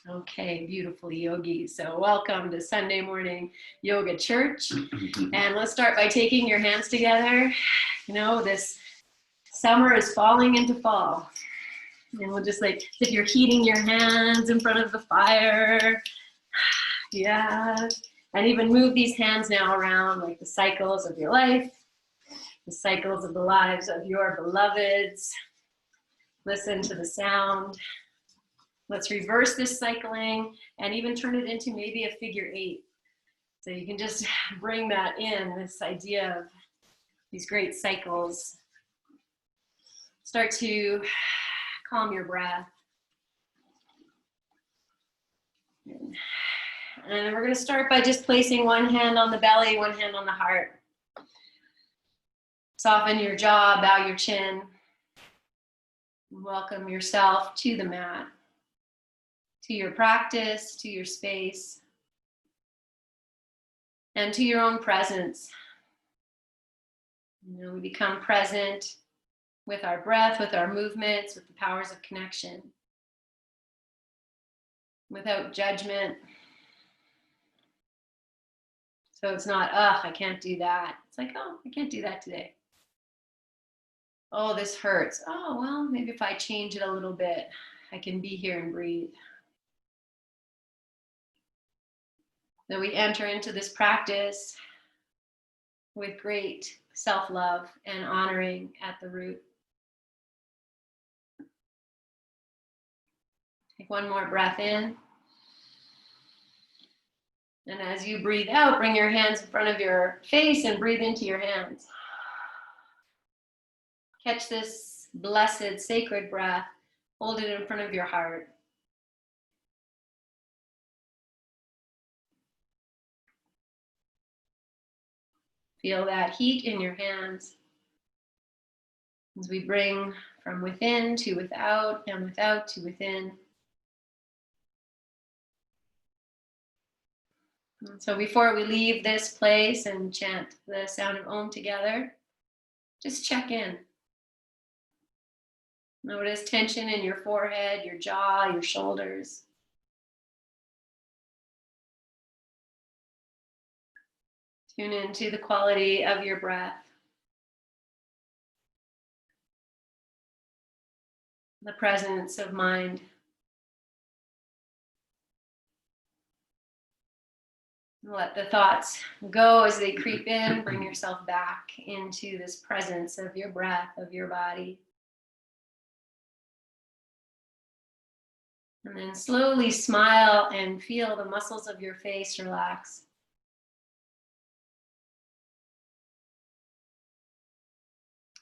Okay, beautiful yogis. So welcome to Sunday morning yoga church. And let's start by taking your hands together. You know, this summer is falling into fall. And we'll just like, if you're heating your hands in front of the fire. Yeah. And even move these hands now around like the cycles of your life, the cycles of the lives of your beloveds. Listen to the sound. Let's reverse this cycling and even turn it into maybe a figure 8. So you can just bring that in, this idea of these great cycles. Start to calm your breath. And we're going to start by just placing one hand on the belly, one hand on the heart. Soften your jaw, bow your chin. Welcome yourself to the mat, to your practice, to your space, and to your own presence. You know, we become present with our breath, with our movements, with the powers of connection, without judgment. So it's not, I can't do that. It's like, oh, I can't do that today. Oh, this hurts. Oh, well, maybe if I change it a little bit, I can be here and breathe. Then we enter into this practice with great self-love and honoring at the root. Take one more breath in. And as you breathe out, bring your hands in front of your face and breathe into your hands. Catch this blessed, sacred breath. Hold it in front of your heart. Feel that heat in your hands as we bring from within to without and without to within. And so before we leave this place and chant the sound of Om together, just check in. Notice tension in your forehead, your jaw, your shoulders. Tune into the quality of your breath. The presence of mind. Let the thoughts go as they creep in. Bring yourself back into this presence of your breath, of your body. And then slowly smile and feel the muscles of your face relax.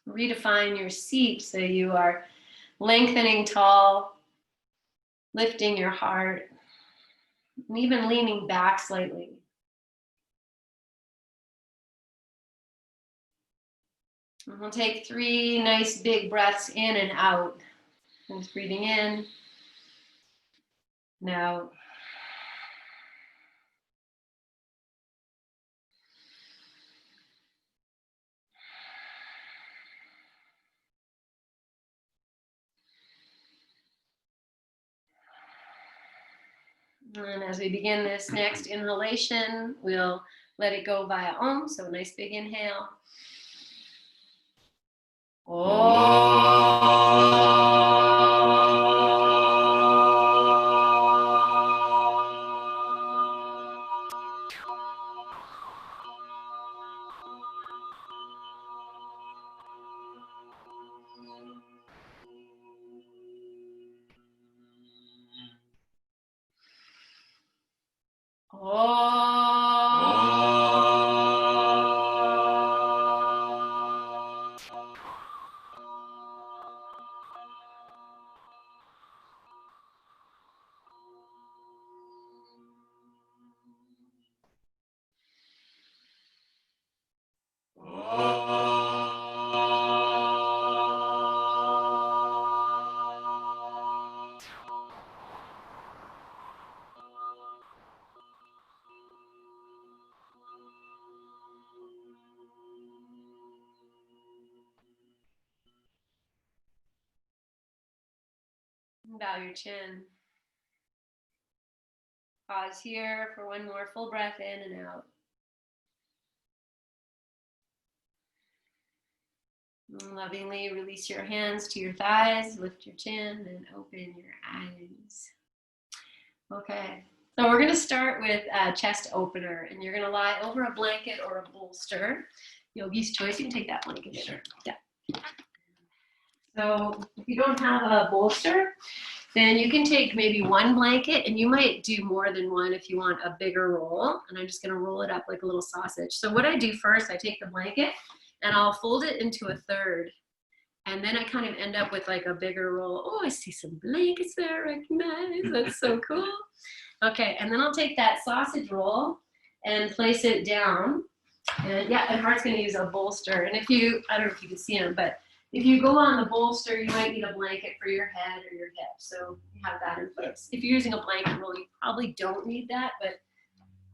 Redefine your seat so you are lengthening tall, lifting your heart, and even leaning back slightly. And we'll take 3 nice big breaths in and out. Just breathing in and out. And as we begin this next inhalation, we'll let it go via Om. So a nice big inhale. Bow your chin. Pause here for one more full breath in and out. And lovingly release your hands to your thighs, lift your chin, and open your eyes. Okay, so we're going to start with a chest opener, and you're going to lie over a blanket or a bolster. Yogi's choice, you can take that blanket. Sure. Yeah. So if you don't have a bolster, then you can take maybe one blanket, and you might do more than one if you want a bigger roll. And I'm just going to roll it up like a little sausage. So what I do first, I take the blanket and I'll fold it into a third. And then I kind of end up with like a bigger roll. Oh, I see some blankets there, I recognize. That's so cool. Okay, and then I'll take that sausage roll and place it down. And yeah, and Hart's going to use a bolster. And if you, I don't know if you can see him, but if you go on the bolster, you might need a blanket for your head or your hip. So you have that in place. If you're using a blanket roll, you probably don't need that, but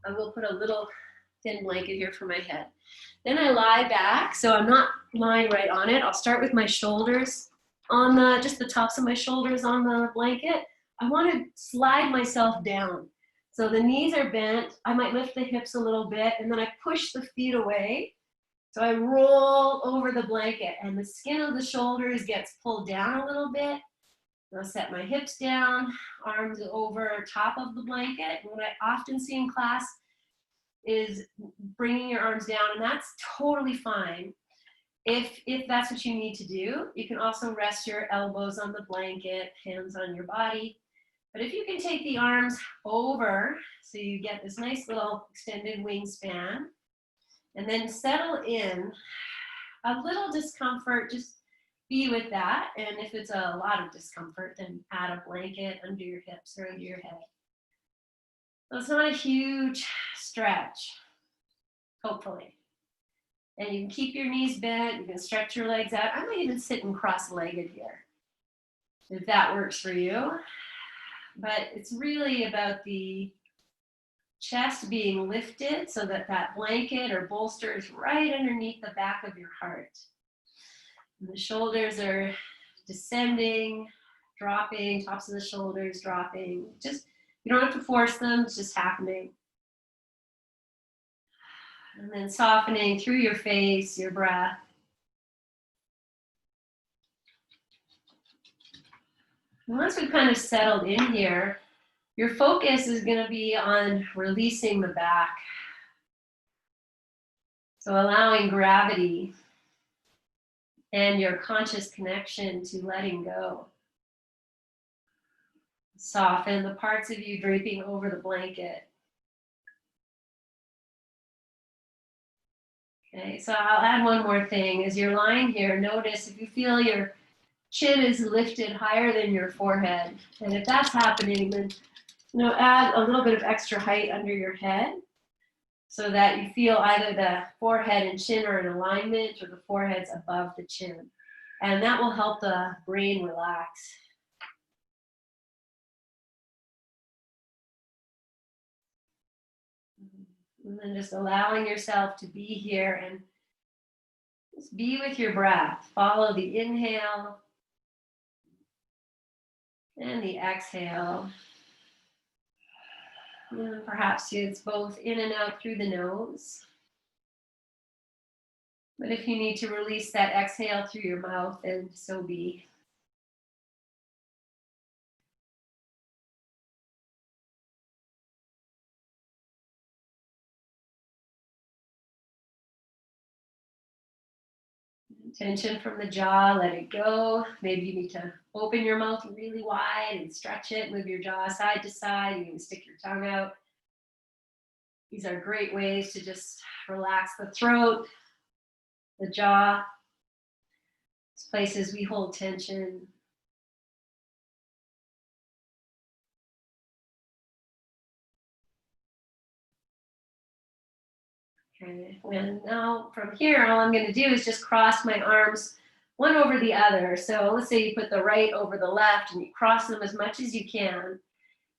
I will put a little thin blanket here for my head. Then I lie back, so I'm not lying right on it. I'll start with my shoulders on just the tops of my shoulders on the blanket. I want to slide myself down. So the knees are bent. I might lift the hips a little bit, and then I push the feet away. So I roll over the blanket, and the skin of the shoulders gets pulled down a little bit. I'll set my hips down, arms over top of the blanket. And what I often see in class is bringing your arms down, and that's totally fine. If that's what you need to do, you can also rest your elbows on the blanket, hands on your body. But if you can take the arms over, so you get this nice little extended wingspan, and then settle in, a little discomfort, just be with that. And if it's a lot of discomfort, then add a blanket under your hips or under your head. So it's not a huge stretch, hopefully. And you can keep your knees bent, you can stretch your legs out. I might even sit and cross-legged here, if that works for you. But it's really about the chest being lifted so that that blanket or bolster is right underneath the back of your heart. And the shoulders are descending, dropping, tops of the shoulders dropping. Just, you don't have to force them, it's just happening. And then softening through your face, your breath. And once we've kind of settled in here, your focus is going to be on releasing the back. So allowing gravity and your conscious connection to letting go. Soften the parts of you draping over the blanket. Okay, so I'll add one more thing. As you're lying here, notice if you feel your chin is lifted higher than your forehead. And if that's happening, then add a little bit of extra height under your head so that you feel either the forehead and chin are in alignment or the forehead's above the chin. And that will help the brain relax. And then just allowing yourself to be here and just be with your breath. Follow the inhale and the exhale. And perhaps it's both in and out through the nose. But if you need to release that exhale through your mouth, then so be. Tension from the jaw, let it go. Maybe you need to open your mouth really wide and stretch it, move your jaw side to side. You can stick your tongue out. These are great ways to just relax the throat, the jaw. It's places we hold tension. Okay, and now from here, all I'm going to do is just cross my arms one over the other. So let's say you put the right over the left and you cross them as much as you can.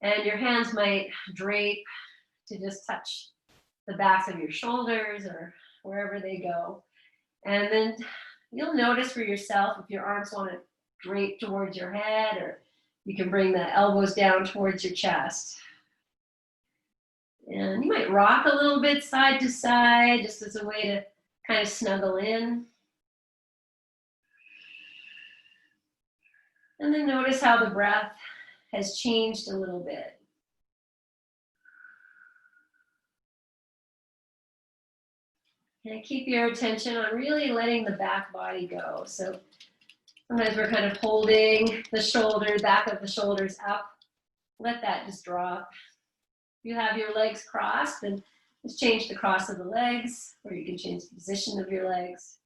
And your hands might drape to just touch the backs of your shoulders or wherever they go. And then you'll notice for yourself if your arms want to drape towards your head, or you can bring the elbows down towards your chest. And you might rock a little bit side to side, just as a way to kind of snuggle in. And then notice how the breath has changed a little bit. And keep your attention on really letting the back body go. So sometimes we're kind of holding the shoulders, back of the shoulders up. Let that just drop. If you have your legs crossed, then just change the cross of the legs, or you can change the position of your legs.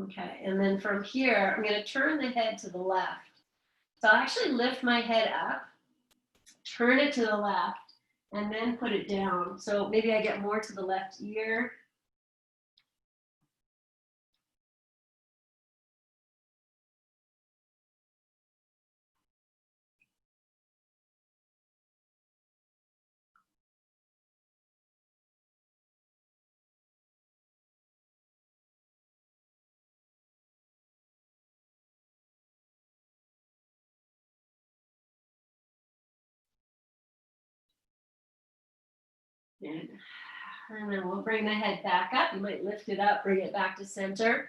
Okay, and then from here, I'm going to turn the head to the left. So I'll actually lift my head up, turn it to the left, and then put it down. So maybe I get more to the left ear. And then we'll bring the head back up. You might lift it up, bring it back to center.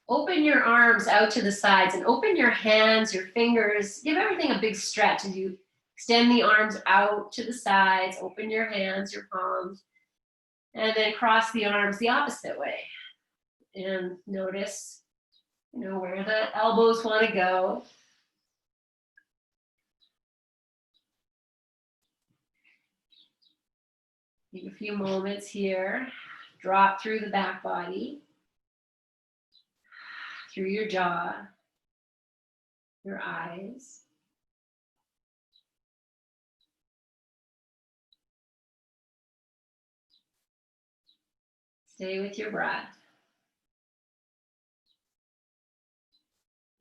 Open your arms out to the sides and open your hands, your fingers. Give everything a big stretch as you extend the arms out to the sides. Open your hands, your palms, and then cross the arms the opposite way. And notice, where the elbows want to go. Take a few moments here. Drop through the back body, through your jaw, your eyes. Stay with your breath.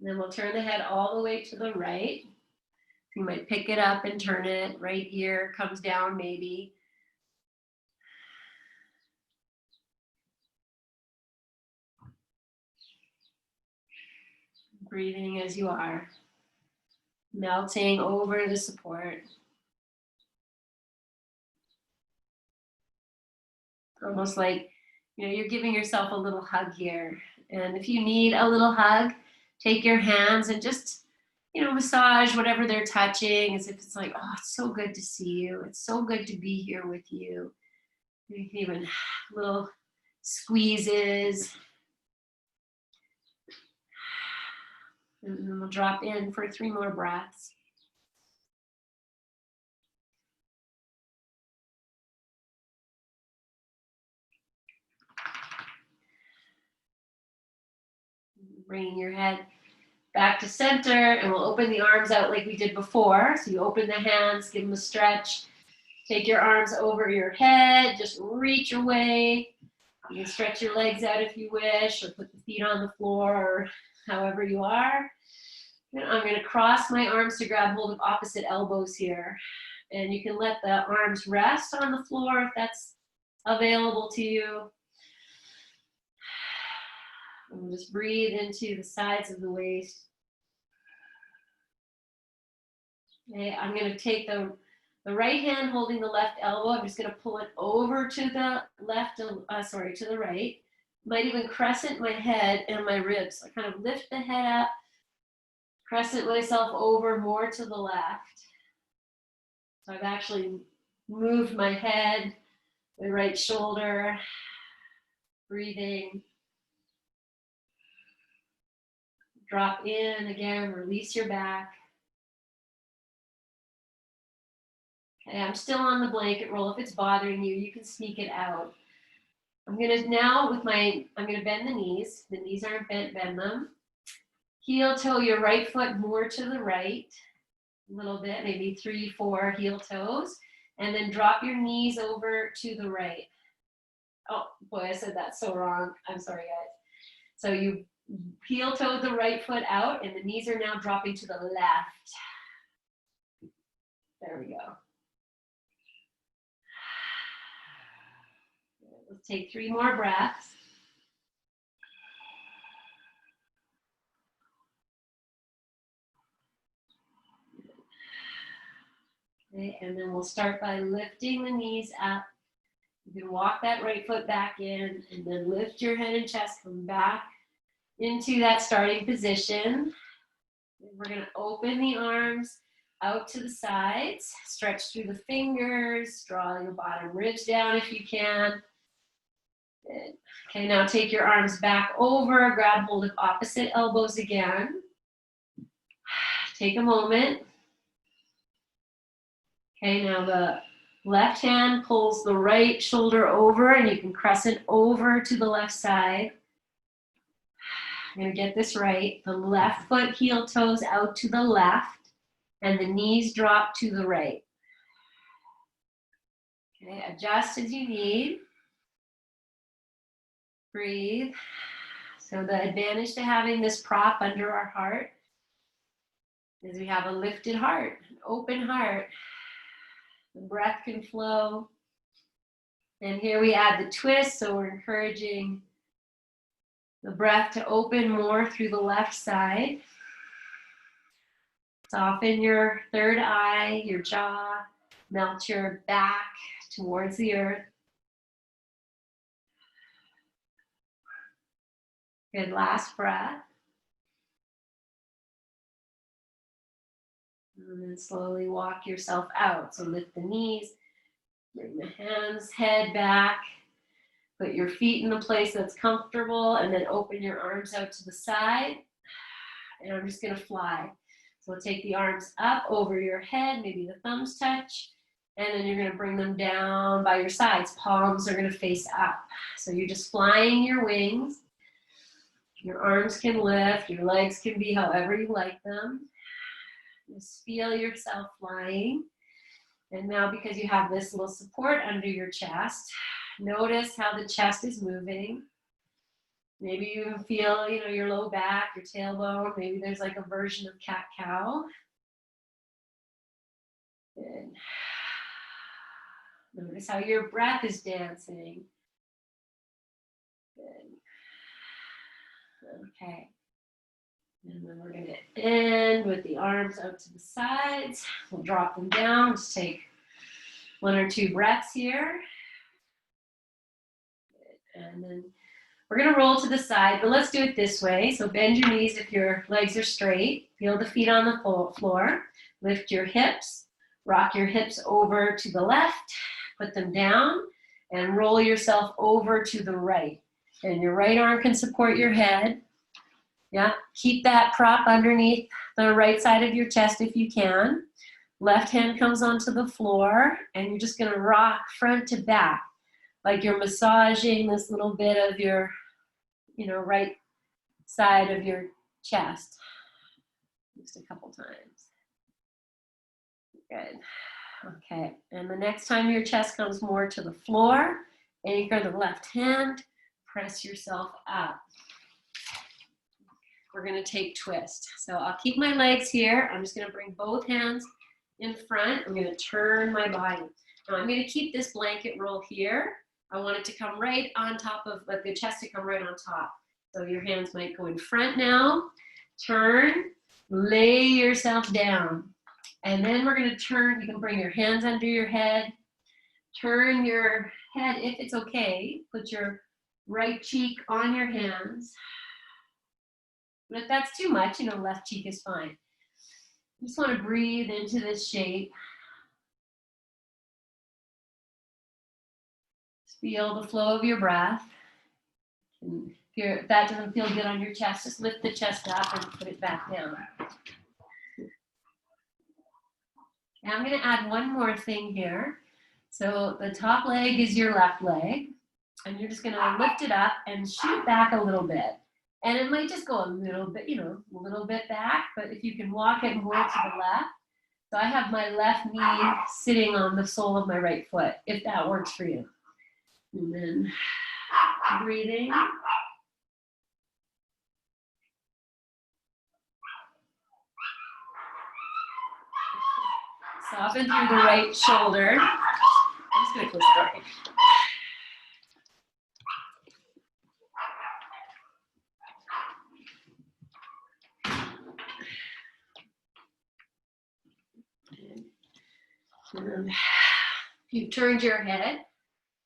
And then we'll turn the head all the way to the right. You might pick it up and turn it. Right ear comes down maybe. Breathing as you are. Melting over the support. Almost like, you're giving yourself a little hug here. And if you need a little hug, take your hands and just, massage whatever they're touching, as if it's like, oh, it's so good to see you. It's so good to be here with you. You can even little squeezes. And then we'll drop in for 3 more breaths. Bringing your head back to center, and we'll open the arms out like we did before. So you open the hands, give them a stretch. Take your arms over your head, just reach away. You can stretch your legs out if you wish, or put the feet on the floor, or however you are. And I'm going to cross my arms to grab hold of opposite elbows here. And you can let the arms rest on the floor if that's available to you. And just breathe into the sides of the waist. Okay, I'm going to take the right hand holding the left elbow. I'm just going to pull it over to the left, to the right. Might even crescent my head and my ribs. I kind of lift the head up, crescent myself over more to the left. So I've actually moved my head, my right shoulder, breathing. Drop in again, release your back. Okay, I'm still on the blanket roll. If it's bothering you, you can sneak it out. I'm gonna bend the knees. The knees aren't bent, bend them. Heel toe your right foot more to the right, a little bit, maybe 3, 4 heel toes. And then drop your knees over to the right. Oh boy, I said that so wrong. I'm sorry, guys. So you heel toe the right foot out, and the knees are now dropping to the left. There we go. Let's take 3 more breaths. Okay, and then we'll start by lifting the knees up. You can walk that right foot back in and then lift your head and chest, come back into that starting position. And we're going to open the arms out to the sides, stretch through the fingers, draw your bottom ribs down if you can. Good. Okay, now take your arms back over, grab hold of opposite elbows again. Take a moment. Okay, now the left hand pulls the right shoulder over and you can crescent over to the left side. I'm going to get this right. The left foot heel toes out to the left and the knees drop to the right. Okay, adjust as you need. Breathe. So the advantage to having this prop under our heart is we have a lifted heart, an open heart. The breath can flow. And here we add the twist, so we're encouraging the breath to open more through the left side. Soften your third eye, your jaw, melt your back towards the earth. Good, last breath. And then slowly walk yourself out. So lift the knees, bring the hands, head back. Put your feet in a place that's comfortable and then open your arms out to the side. And I'm just going to fly. So we'll take the arms up over your head, maybe the thumbs touch, and then you're going to bring them down by your sides. Palms are going to face up. So you're just flying your wings. Your arms can lift, your legs can be however you like them. Just feel yourself flying. And now because you have this little support under your chest, notice how the chest is moving. Maybe you feel, your low back, your tailbone. Maybe there's like a version of cat-cow. Good. Notice how your breath is dancing. Good. Okay. And then we're going to end with the arms out to the sides. We'll drop them down. Just take 1 or 2 breaths here. Good. And then we're going to roll to the side, but let's do it this way. So bend your knees if your legs are straight. Feel the feet on the floor. Lift your hips. Rock your hips over to the left. Put them down and roll yourself over to the right. And your right arm can support your head. Yeah, keep that prop underneath the right side of your chest if you can. Left hand comes onto the floor and you're just going to rock front to back. Like you're massaging this little bit of your, right side of your chest. Just a couple times. Good. Okay. And the next time your chest comes more to the floor, anchor the left hand, press yourself up. We're going to take twist. So I'll keep my legs here. I'm just going to bring both hands in front. I'm going to turn my body. Now I'm going to keep this blanket roll here. I want it to come right on top of, like the chest to come right on top. So your hands might go in front now. Turn, lay yourself down. And then we're going to turn. You can bring your hands under your head. Turn your head, if it's okay. Put your right cheek on your hands. But if that's too much, left cheek is fine. You just want to breathe into this shape. Feel the flow of your breath. And if that doesn't feel good on your chest, just lift the chest up and put it back down. Now I'm going to add one more thing here. So the top leg is your left leg. And you're just going to lift it up and shoot back a little bit. And it might just go a little bit, a little bit back. But if you can walk it more to the left. So I have my left knee sitting on the sole of my right foot, if that works for you. And then breathing. Soften through the right shoulder. I'm just going to close the door. And you've turned your head,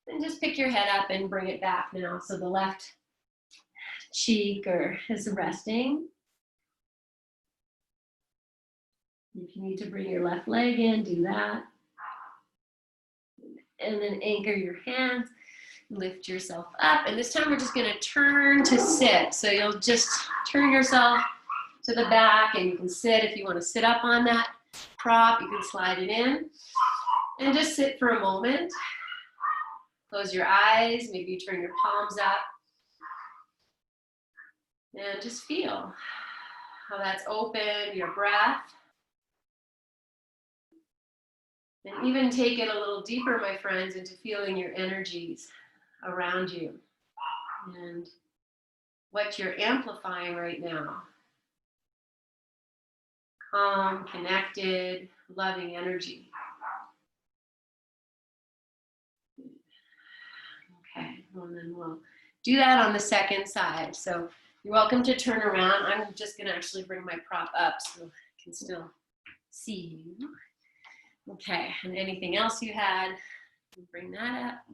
and just pick your head up and bring it back now. So the left cheek is resting. If you need to bring your left leg in, do that. And then anchor your hands, lift yourself up. And this time we're just gonna turn to sit. So you'll just turn yourself to the back, and you can sit. If you wanna sit up on that prop, you can slide it in. And just sit for a moment. Close your eyes, maybe turn your palms up. And just feel how that's open, your breath. And even take it a little deeper, my friends, into feeling your energies around you and what you're amplifying right now. Calm, connected, loving energy. Okay, well, and then we'll do that on the second side. So you're welcome to turn around. I'm just gonna actually bring my prop up so I can still see you. Okay, and anything else you had, bring that up.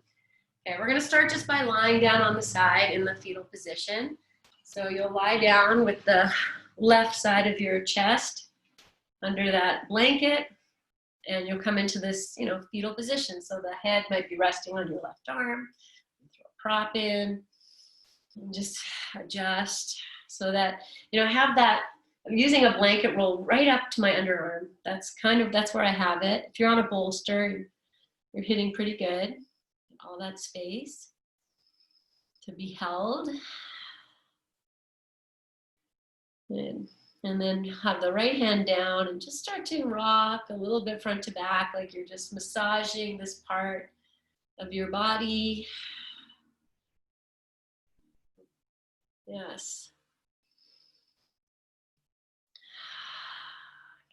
Okay, we're gonna start just by lying down on the side in the fetal position. So you'll lie down with the left side of your chest under that blanket, and you'll come into this, fetal position. So the head might be resting on your left arm. Throw a prop in, and just adjust so that, have that. I'm using a blanket roll right up to my underarm. That's where I have it. If you're on a bolster, you're hitting pretty good. All that space to be held. And then have the right hand down and just start to rock a little bit front to back, like you're just massaging this part of your body. Yes.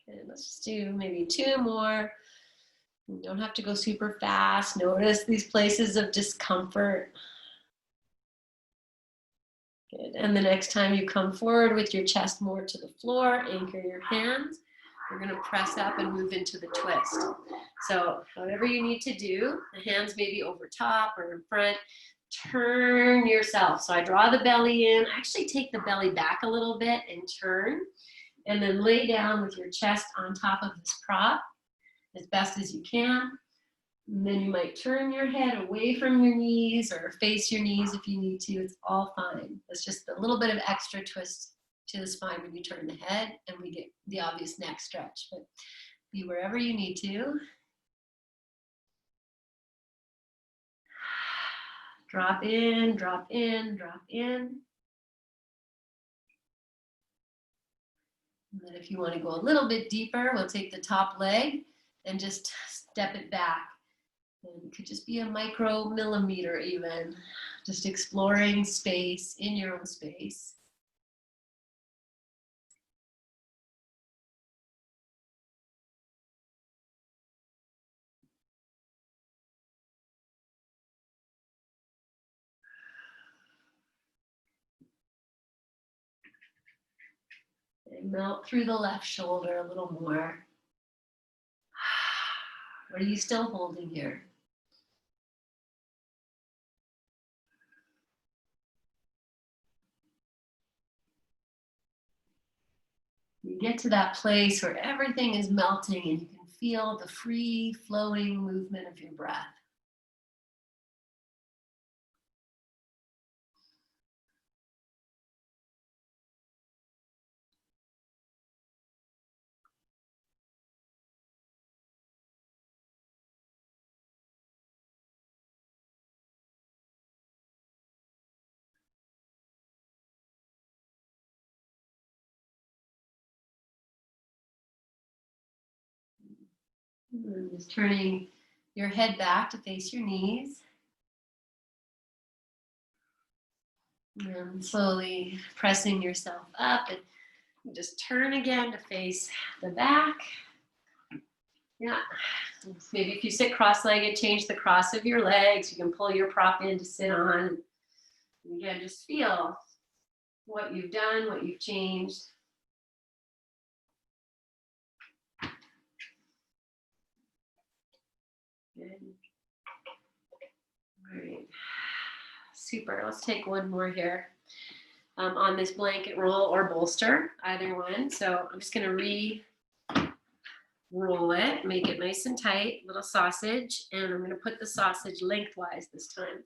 Okay, let's just do maybe 2 more. You don't have to go super fast. Notice these places of discomfort. Good. And the next time you come forward with your chest more to the floor, anchor your hands. We're going to press up and move into the twist. So whatever you need to do, the hands maybe over top or in front, turn yourself. So I draw the belly in. I actually take the belly back a little bit and turn. And then lay down with your chest on top of this prop as best as you can. And then you might turn your head away from your knees or face your knees if you need to. It's all fine. It's just a little bit of extra twist to the spine when you turn the head, and we get the obvious neck stretch. But be wherever you need to. Drop in, drop in, drop in. And then if you want to go a little bit deeper, we'll take the top leg and just step it back. And it could just be a micro millimeter even. Just exploring space in your own space. And melt through the left shoulder a little more. What are you still holding here? You get to that place where everything is melting and you can feel the free flowing movement of your breath. And just turning your head back to face your knees. And slowly pressing yourself up, and just turn again to face the back. Yeah. Maybe if you sit cross-legged, change the cross of your legs. You can pull your prop in to sit on. And again, just feel what you've done, what you've changed. All right. Super. Let's take one more here on this blanket roll or bolster, either one. So I'm just going to re-roll it, make it nice and tight, little sausage, and I'm going to put the sausage lengthwise this time.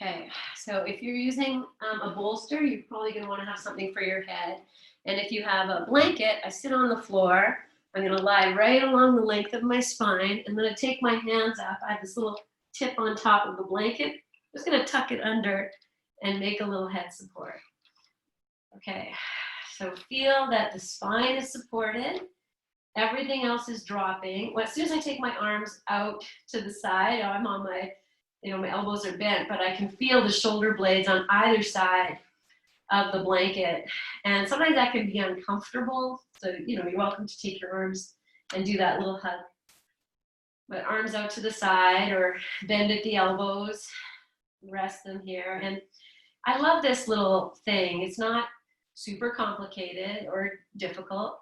Okay, so if you're using a bolster, you're probably going to want to have something for your head. And if you have a blanket, I sit on the floor. I'm going to lie right along the length of my spine. I'm going to take my hands up. I have this little tip on top of the blanket. I'm just going to tuck it under and make a little head support. Okay, so feel that the spine is supported. Everything else is dropping. Well, as soon as I take my arms out to the side, I'm on my, my elbows are bent, but I can feel the shoulder blades on either side of the blanket. And sometimes that can be uncomfortable. So, you're welcome to take your arms and do that little hug. But arms out to the side or bend at the elbows, rest them here. And I love this little thing. It's not super complicated or difficult.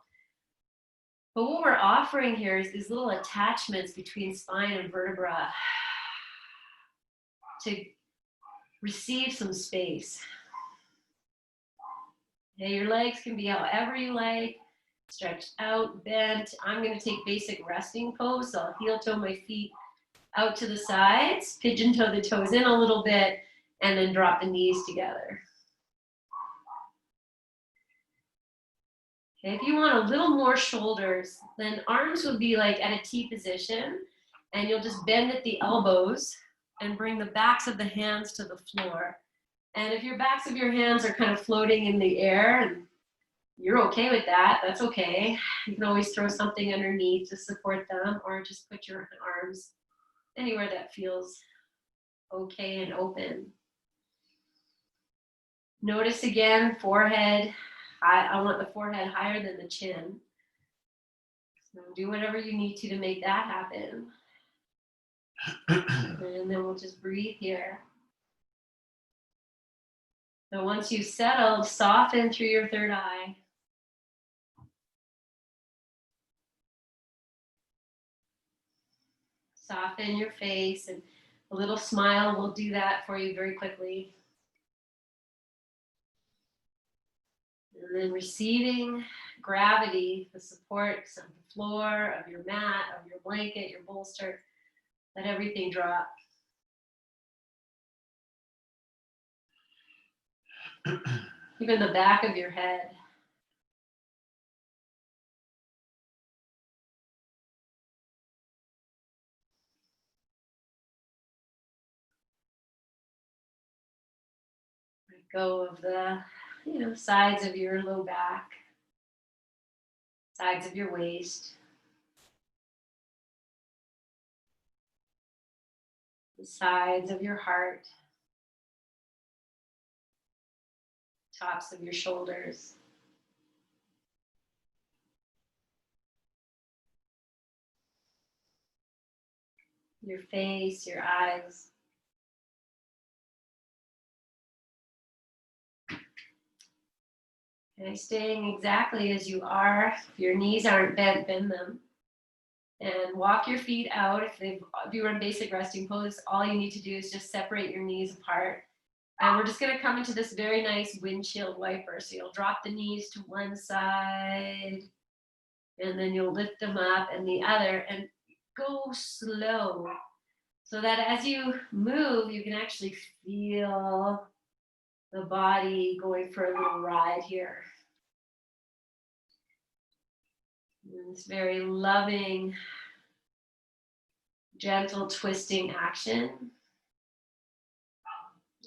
But what we're offering here is these little attachments between spine and vertebra to receive some space. Okay, your legs can be however you like, stretched out, bent. I'm going to take basic resting pose. So I'll heel toe my feet out to the sides, pigeon toe the toes in a little bit, and then drop the knees together. Okay, if you want a little more shoulders, then arms would be like at a T position, and you'll just bend at the elbows and bring the backs of the hands to the floor. And if your backs of your hands are kind of floating in the air and you're okay with that, that's okay. You can always throw something underneath to support them, or just put your arms anywhere that feels okay and open. Notice again, forehead. I want the forehead higher than the chin. So do whatever you need to make that happen. And then we'll just breathe here. So once you've settled, soften through your third eye. Soften your face, and a little smile will do that for you very quickly. And then receiving gravity, the support of the floor, of your mat, of your blanket, your bolster, let everything drop. Even the back of your head. Let go of the, sides of your low back, sides of your waist, the sides of your heart, tops of your shoulders. Your face, your eyes. Okay, staying exactly as you are. If your knees aren't bent, bend them. And walk your feet out. If you were in basic resting pose, all you need to do is just separate your knees apart. And we're just going to come into this very nice windshield wiper. So you'll drop the knees to one side, and then you'll lift them up and the other, and go slow. So that as you move, you can actually feel the body going for a little ride here. And this very loving, gentle twisting action.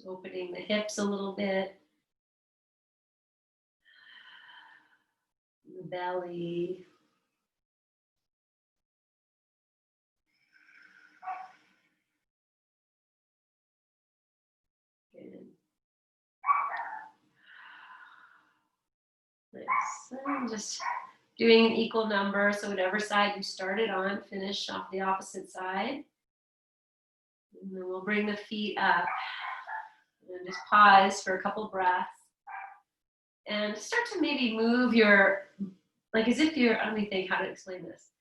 Opening the hips a little bit. The belly. Good. Nice. And just doing an equal number, so whatever side you started on, finish off the opposite side. And then we'll bring the feet up. And just pause for a couple breaths. And start to maybe move your, like as if you're, let me think how to explain this.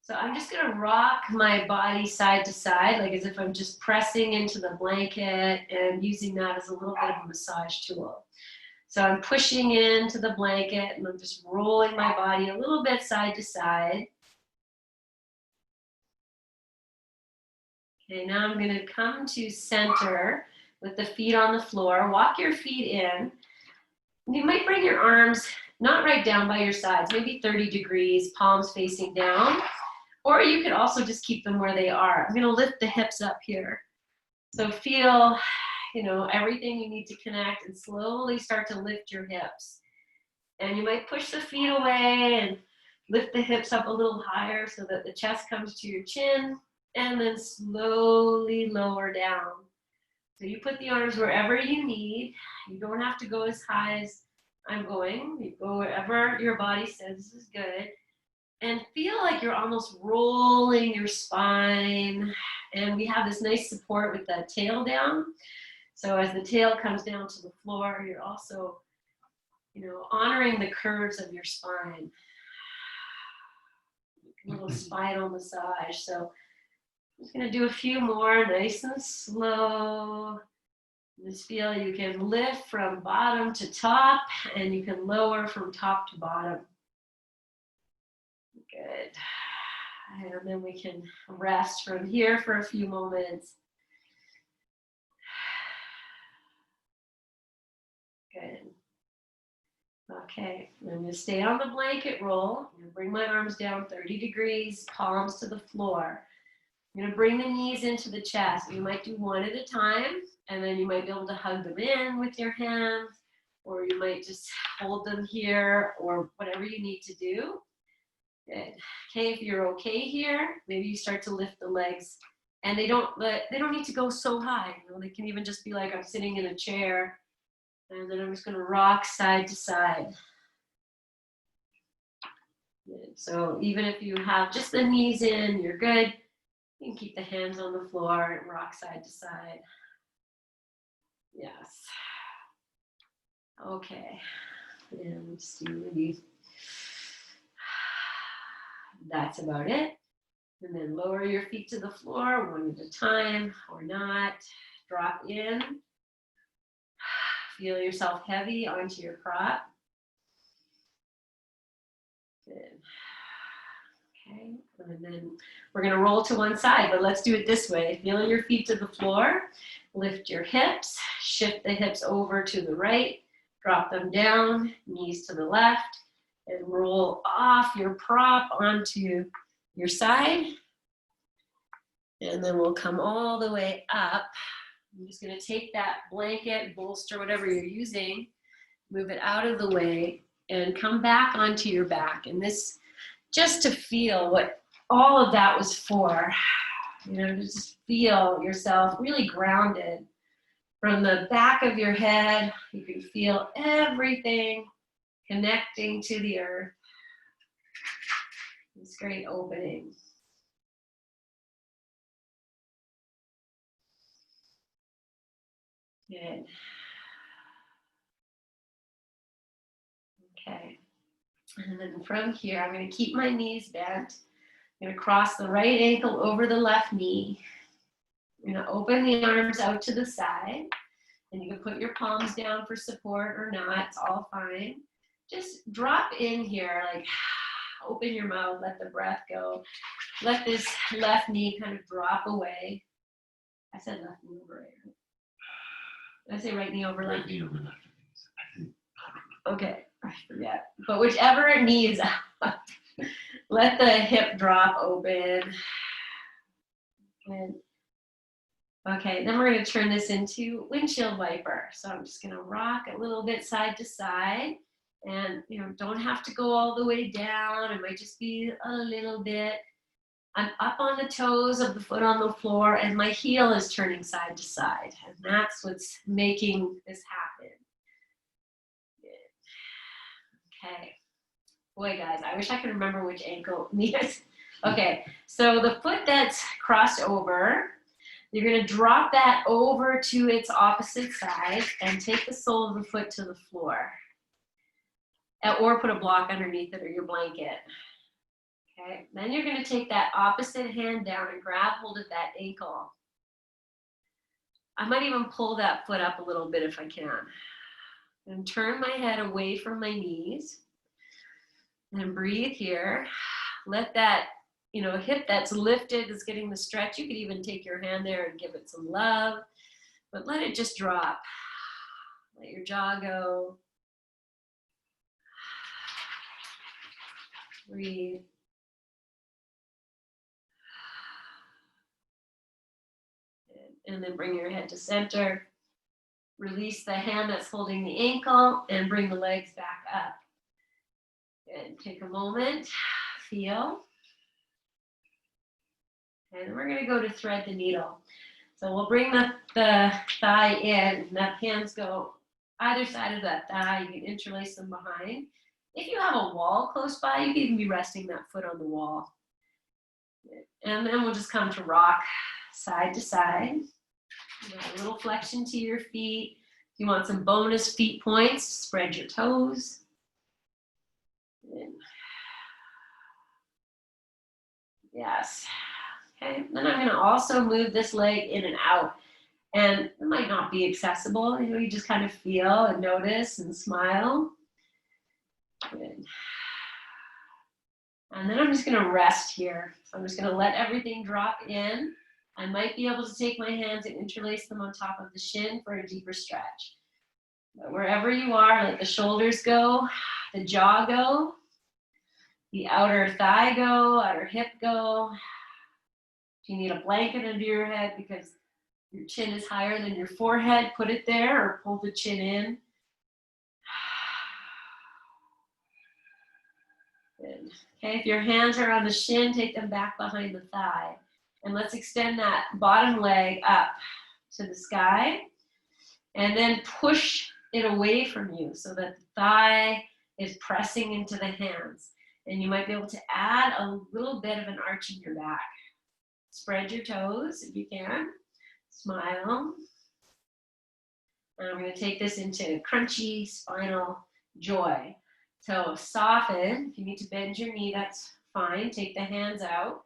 So I'm just gonna rock my body side to side, like as if I'm just pressing into the blanket and using that as a little bit of a massage tool. So I'm pushing into the blanket and I'm just rolling my body a little bit side to side. Okay, now I'm gonna come to center with the feet on the floor. Walk your feet in. You might bring your arms not right down by your sides, maybe 30 degrees, palms facing down. Or you could also just keep them where they are. I'm gonna lift the hips up here. So feel, everything you need to connect and slowly start to lift your hips. And you might push the feet away and lift the hips up a little higher so that the chest comes to your chin, and then slowly lower down. So you put the arms wherever you need. You don't have to go as high as I'm going. You go wherever your body says is good. And feel like you're almost rolling your spine. And we have this nice support with the tail down. So as the tail comes down to the floor, you're also, honoring the curves of your spine. A little spinal massage. So I'm just gonna do a few more, nice and slow. Just feel you can lift from bottom to top, and you can lower from top to bottom. Good. And then we can rest from here for a few moments. Good. Okay, I'm going to stay on the blanket roll. I'm going to bring my arms down 30 degrees, palms to the floor. I'm going to bring the knees into the chest. You might do one at a time, and then you might be able to hug them in with your hands, or you might just hold them here, or whatever you need to do. Good. Okay, if you're okay here, maybe you start to lift the legs, and they don't need to go so high. They can even just be like I'm sitting in a chair, and then I'm just going to rock side to side. Good. So even if you have just the knees in, you're good. You can keep the hands on the floor and rock side to side. Yes. Okay. And let's do these. That's about it. And then lower your feet to the floor one at a time or not. Drop in. Feel yourself heavy onto your prop. Good. Okay, and then we're going to roll to one side, but let's do it this way. Feel your feet to the floor. Lift your hips. Shift the hips over to the right. Drop them down. Knees to the left. And roll off your prop onto your side. And then we'll come all the way up. I'm just going to take that blanket, bolster, whatever you're using, move it out of the way, and come back onto your back. And this, just to feel what all of that was for, just feel yourself really grounded. From the back of your head, you can feel everything connecting to the earth. This great opening. Good. Okay. And then from here, I'm going to keep my knees bent. I'm going to cross the right ankle over the left knee. I'm going to open the arms out to the side. And you can put your palms down for support or not. It's all fine. Just drop in here, like open your mouth, let the breath go. Let this left knee kind of drop away. I said left knee over right. Did I say right knee over left? Right knee over left. Okay, I forget. But whichever knee is out, let the hip drop open. Good. Okay, then we're going to turn this into windshield wiper. So I'm just going to rock a little bit side to side. And, don't have to go all the way down. It might just be a little bit. I'm up on the toes of the foot on the floor, and my heel is turning side to side. And that's what's making this happen. Okay. Boy, guys, I wish I could remember which ankle knee is. Okay, so the foot that's crossed over, you're going to drop that over to its opposite side and take the sole of the foot to the floor. Or put a block underneath it or your blanket. Okay, then you're going to take that opposite hand down and grab hold of that ankle. I might even pull that foot up a little bit if I can. And turn my head away from my knees. And breathe here. Let that, hip that's lifted is getting the stretch. You could even take your hand there and give it some love. But let it just drop. Let your jaw go. Breathe. And then bring your head to center. Release the hand that's holding the ankle and bring the legs back up. Good. Take a moment. Feel. And we're going to go to thread the needle. So we'll bring the thigh in. And that hands go either side of that thigh. You can interlace them behind. If you have a wall close by, you can even be resting that foot on the wall. And then we'll just come to rock side to side. A little flexion to your feet. If you want some bonus feet points, spread your toes. Yes. Okay. Then I'm going to also move this leg in and out. And it might not be accessible. You just kind of feel and notice and smile. Good. And then I'm just going to rest here. So I'm just going to let everything drop in. I might be able to take my hands and interlace them on top of the shin for a deeper stretch. But wherever you are, let the shoulders go, the jaw go, the outer thigh go, outer hip go. If you need a blanket under your head because your chin is higher than your forehead, put it there or pull the chin in. Good. Okay, if your hands are on the shin, take them back behind the thigh. And let's extend that bottom leg up to the sky. And then push it away from you so that the thigh is pressing into the hands. And you might be able to add a little bit of an arch in your back. Spread your toes if you can. Smile. And I'm going to take this into crunchy spinal joy. So soften. If you need to bend your knee, that's fine. Take the hands out.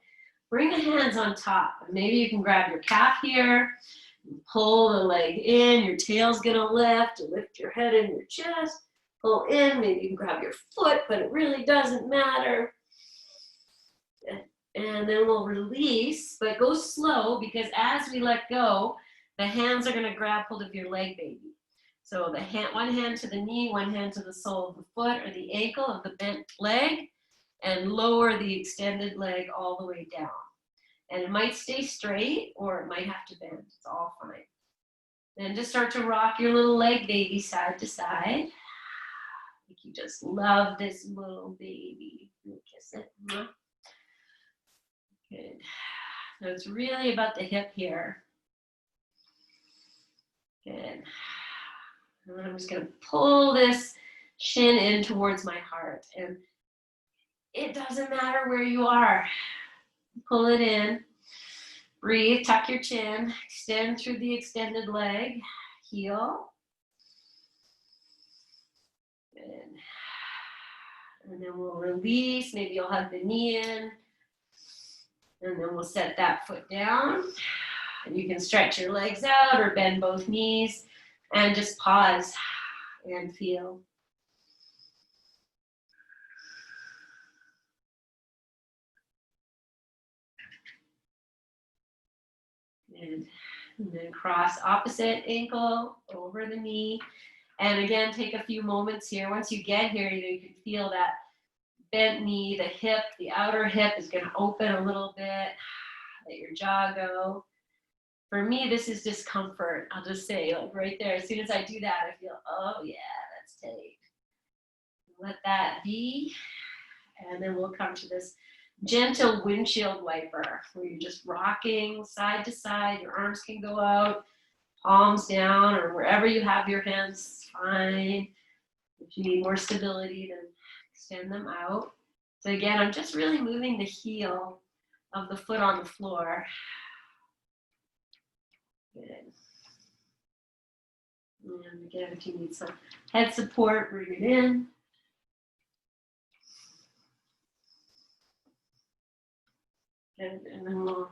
Bring the hands on top. And maybe you can grab your calf here. Pull the leg in. Your tail's going to lift. Lift your head and your chest. Pull in. Maybe you can grab your foot, but it really doesn't matter. And then we'll release, but go slow because as we let go, the hands are going to grab hold of your leg, baby. So the hand, one hand to the knee, one hand to the sole of the foot or the ankle of the bent leg, and lower the extended leg all the way down. And it might stay straight or it might have to bend. It's all fine. Then just start to rock your little leg, baby, side to side. Like you just love this little baby. Kiss it. Good. So it's really about the hip here. Good. And then I'm just going to pull this shin in towards my heart. And it doesn't matter where you are. Pull it in. Breathe. Tuck your chin. Extend through the extended leg. Heel. Good. And then we'll release. Maybe you'll hug the knee in. And then we'll set that foot down. And you can stretch your legs out or bend both knees and just pause and feel. And then cross opposite ankle over the knee. And again, take a few moments here. Once you get here, you can feel that bent knee, the hip, the outer hip is going to open a little bit. Let your jaw go. For me, this is discomfort. I'll just say, like right there, as soon as I do that, I feel, oh yeah, that's tight. Let that be. And then we'll come to this gentle windshield wiper where you're just rocking side to side. Your arms can go out, palms down, or wherever you have your hands, fine. If you need more stability, then extend them out. So again, I'm just really moving the heel of the foot on the floor. Good. And again, if you need some head support, bring it in. And then we'll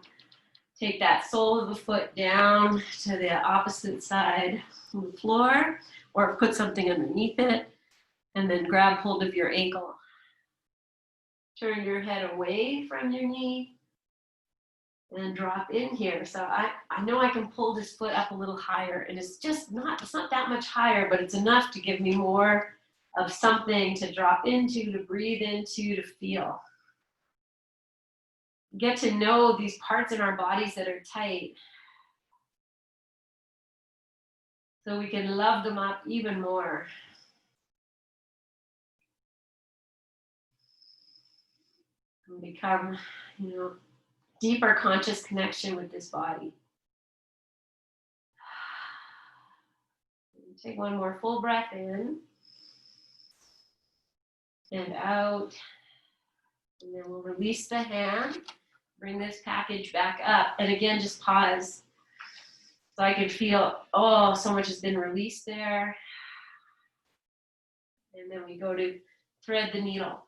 take that sole of the foot down to the opposite side of the floor, or put something underneath it, and then grab hold of your ankle. Turn your head away from your knee and drop in here. So I know I can pull this foot up a little higher, and it's not that much higher, but it's enough to give me more of something to drop into, to breathe into, to feel. Get to know these parts in our bodies that are tight, so we can love them up even more. And become, deeper conscious connection with this body. Take one more full breath in and out. And then we'll release the hand, bring this package back up. And again, just pause. So I can feel, so much has been released there. And then we go to thread the needle.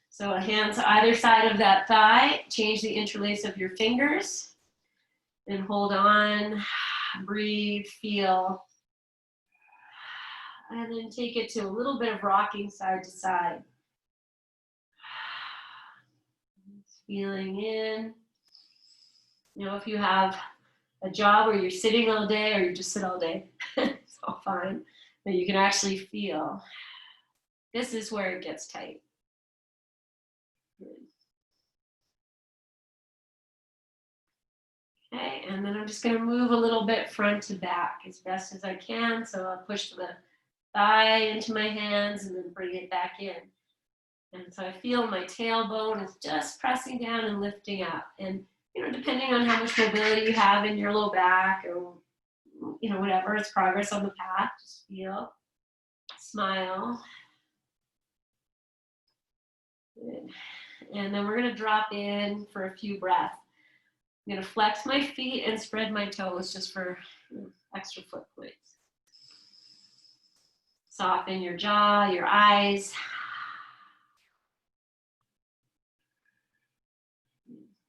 So a hand to either side of that thigh, change the interlace of your fingers, and hold on, breathe, feel. And then take it to a little bit of rocking side to side. Feeling in. If you have a job where you're sitting all day or you just sit all day, it's all fine. But you can actually feel. This is where it gets tight. Okay, and then I'm just going to move a little bit front to back as best as I can. So I'll push the thigh into my hands and then bring it back in. And so I feel my tailbone is just pressing down and lifting up. And, depending on how much mobility you have in your low back or, whatever, it's progress on the path. Just feel, smile. Good. And then we're going to drop in for a few breaths. I'm going to flex my feet and spread my toes just for extra foot points. Soften your jaw, your eyes.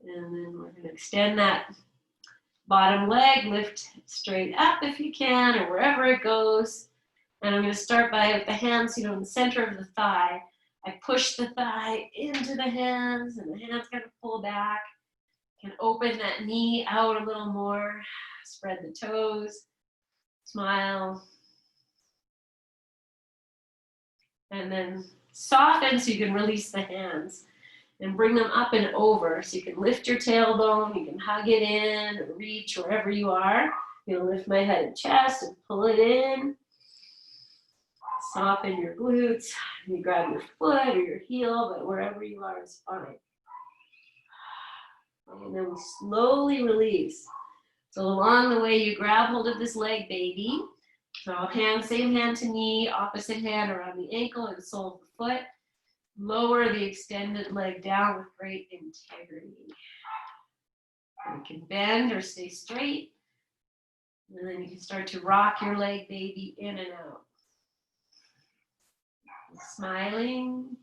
And then we're going to extend that bottom leg, lift straight up if you can, or wherever it goes. And I'm going to start with the hands, in the center of the thigh. I push the thigh into the hands, and the hands kind of pull back. Can open that knee out a little more. Spread the toes. Smile. And then soften so you can release the hands. And bring them up and over. So you can lift your tailbone, you can hug it in, or reach wherever you are. Lift my head and chest and pull it in. Soften your glutes. You grab your foot or your heel, but wherever you are is fine. And then we slowly release. So along the way, you grab hold of this leg, baby. So same hand to knee, opposite hand around the ankle and sole of the foot. Lower the extended leg down with great integrity. You can bend or stay straight. And then you can start to rock your leg, baby, in and out. Smiling.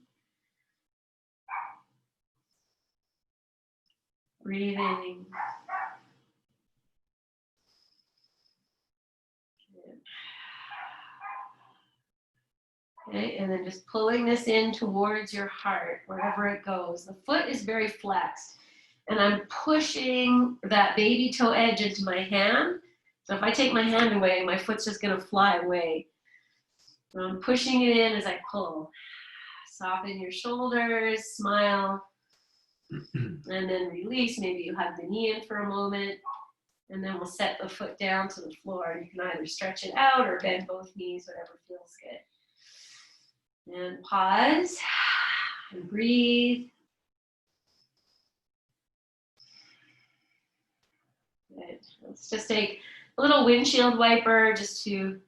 Breathing. Okay, and then just pulling this in towards your heart, wherever it goes. The foot is very flexed, and I'm pushing that baby toe edge into my hand. So if I take my hand away, my foot's just going to fly away. So I'm pushing it in as I pull. Soften your shoulders, smile, and then release. Maybe you hug the knee in for a moment, and then we'll set the foot down to the floor. You can either stretch it out or bend both knees, whatever feels good. And pause and breathe. Good. Let's just take a little windshield wiper just to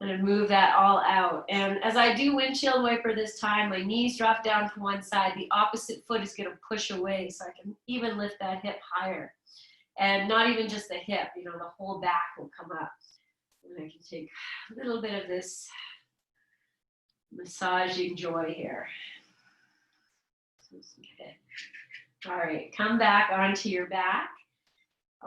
kind of move that all out. And as I do windshield wiper this time, my knees drop down to one side. The opposite foot is going to push away so I can even lift that hip higher. And not even just the hip, the whole back will come up. And I can take a little bit of this massaging joy here. Okay. All right, come back onto your back.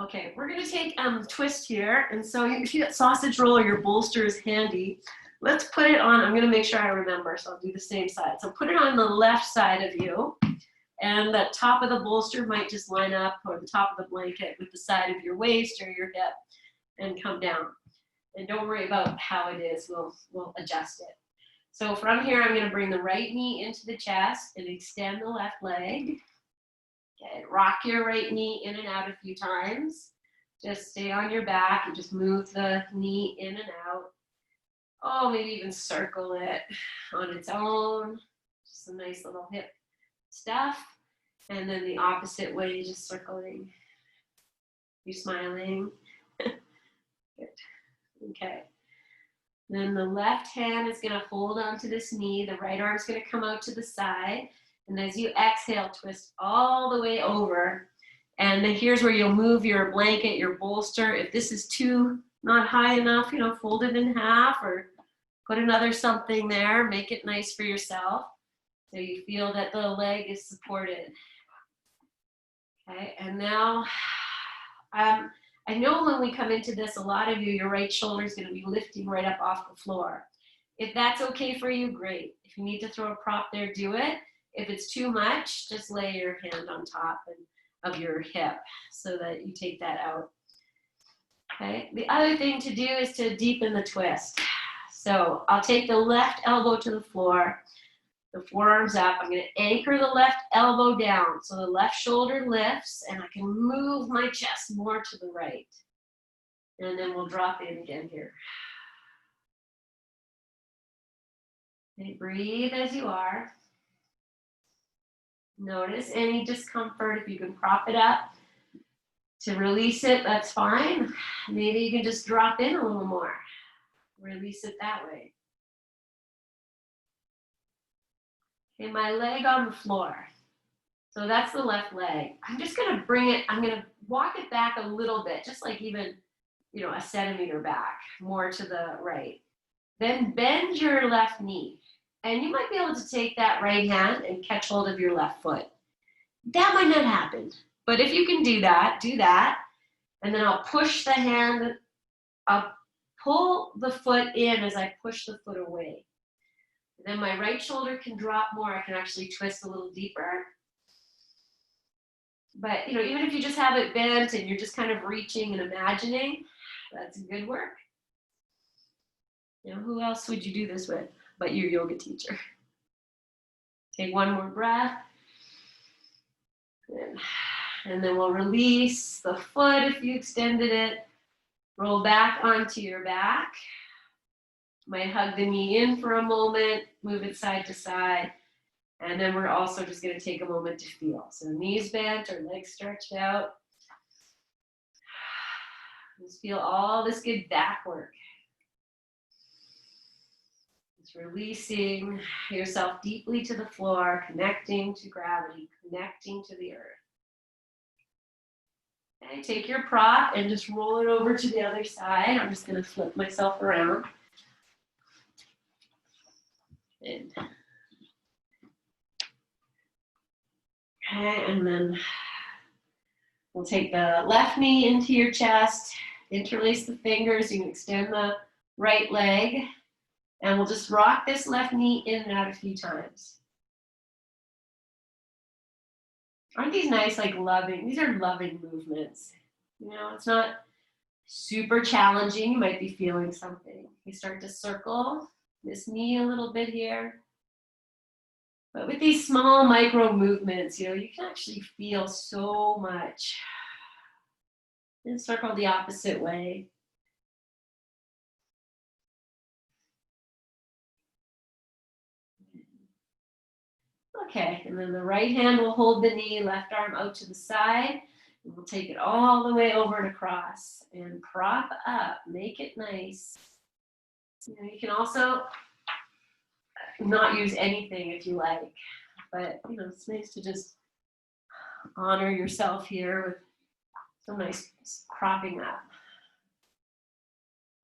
Okay, we're gonna take twist here. And so if you got sausage roll or your bolster is handy, let's put it on, I'm gonna make sure I remember, so I'll do the same side. So put it on the left side of you, and the top of the bolster might just line up, or the top of the blanket with the side of your waist or your hip, and come down. And don't worry about how it is, we'll adjust it. So from here, I'm gonna bring the right knee into the chest and extend the left leg. Okay, rock your right knee in and out a few times. Just stay on your back and just move the knee in and out. Oh, maybe even circle it on its own. Just some nice little hip stuff. And then the opposite way, just circling. You smiling? Good. Okay. Then the left hand is going to hold onto this knee. The right arm is going to come out to the side. And as you exhale, twist all the way over. And then here's where you'll move your blanket, your bolster. If this is too not high enough, you know, fold it in half or put another something there. Make it nice for yourself so you feel that the leg is supported. Okay, and now I know when we come into this, a lot of you, your right shoulder is going to be lifting right up off the floor. If that's okay for you, great. If you need to throw a prop there, do it. If it's too much, just lay your hand on top of your hip so that you take that out. Okay. The other thing to do is to deepen the twist. So I'll take the left elbow to the floor, the forearms up. I'm going to anchor the left elbow down so the left shoulder lifts and I can move my chest more to the right. And then we'll drop in again here. Okay, breathe as you are. Notice any discomfort. If you can prop it up to release it, that's fine. Maybe you can just drop in a little more. Release it that way. Okay, my leg on the floor. So that's the left leg. I'm just going to bring it, I'm going to walk it back a little bit, just like even, you know, a centimeter back, more to the right. Then bend your left knee. And you might be able to take that right hand and catch hold of your left foot. That might not happen. But if you can do that, do that. And then I'll push the hand, I'll pull the foot in as I push the foot away. And then my right shoulder can drop more. I can actually twist a little deeper. But, you know, even if you just have it bent and you're just kind of reaching and imagining, that's good work. You know, who else would you do this with but your yoga teacher? Take one more breath. And then we'll release the foot if you extended it. Roll back onto your back. Might hug the knee in for a moment, move it side to side. And then we're also just going to take a moment to feel. So knees bent or legs stretched out. Just feel all this good back work. Just releasing yourself deeply to the floor, connecting to gravity, connecting to the earth. Okay, take your prop and just roll it over to the other side. I'm just going to flip myself around. And okay, and then we'll take the left knee into your chest, interlace the fingers, you can extend the right leg, and we'll just rock this left knee in and out a few times. Aren't these nice, like loving, these are loving movements. You know, it's not super challenging, you might be feeling something. You start to circle this knee a little bit here. But with these small micro movements, you know, you can actually feel so much. And circle the opposite way. Okay, and then the right hand will hold the knee, left arm out to the side. And we'll take it all the way over and across and prop up, make it nice. You know, you can also not use anything if you like, but you know, it's nice to just honor yourself here with some nice propping up.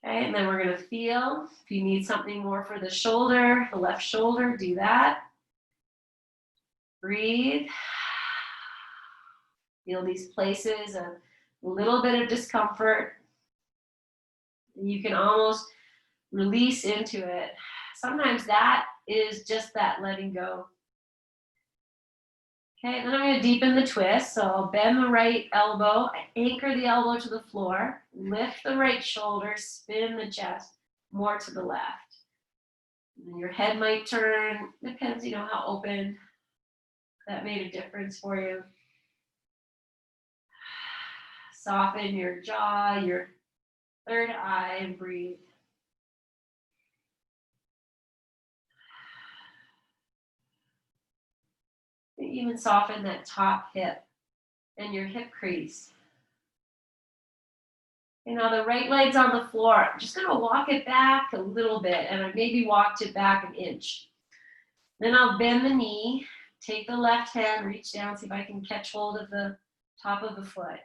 Okay, and then we're going to feel, if you need something more for the shoulder, the left shoulder, do that. Breathe. Feel these places of a little bit of discomfort. You can almost release into it. Sometimes that is just that letting go. Okay, then I'm going to deepen the twist. So I'll bend the right elbow, anchor the elbow to the floor, lift the right shoulder, spin the chest more to the left. And your head might turn, depends, how open that made a difference for you. Soften your jaw, your third eye, and breathe. Even soften that top hip and your hip crease. The right leg's on the floor. I'm just going to walk it back a little bit, and I maybe walked it back an inch. Then I'll bend the knee, take the left hand, reach down, see if I can catch hold of the top of the foot.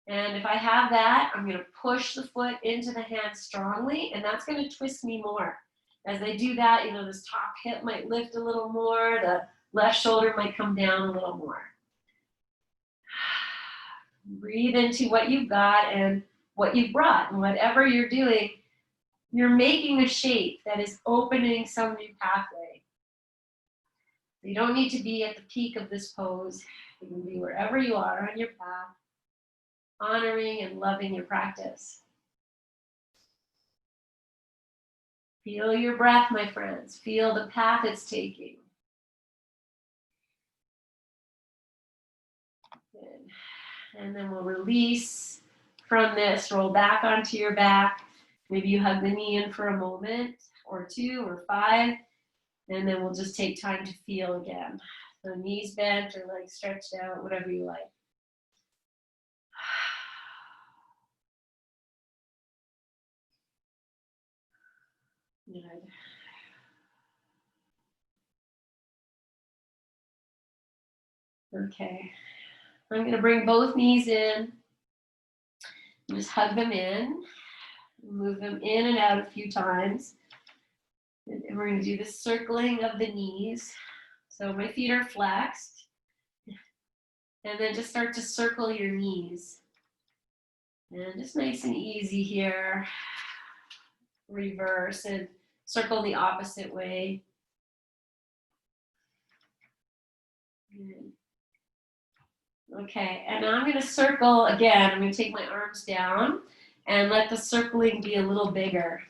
And if I have that, I'm going to push the foot into the hand strongly, and that's going to twist me more. As I do that, this top hip might lift a little more, the left shoulder might come down a little more. Breathe into what you've got and what you've brought. And whatever you're doing, you're making a shape that is opening some new pathway. You don't need to be at the peak of this pose. You can be wherever you are on your path, honoring and loving your practice. Feel your breath, my friends. Feel the path it's taking. Good. And then we'll release from this, roll back onto your back. Maybe you hug the knee in for a moment or 2 or 5, and then we'll just take time to feel again. So knees bent or legs stretched out, whatever you like. Good. Okay. I'm going to bring both knees in. Just hug them in. Move them in and out a few times. And we're going to do the circling of the knees. So my feet are flexed. And then just start to circle your knees. And just nice and easy here. Reverse and circle the opposite way. Good. Okay, and now I'm going to circle again. I'm going to take my arms down and let the circling be a little bigger.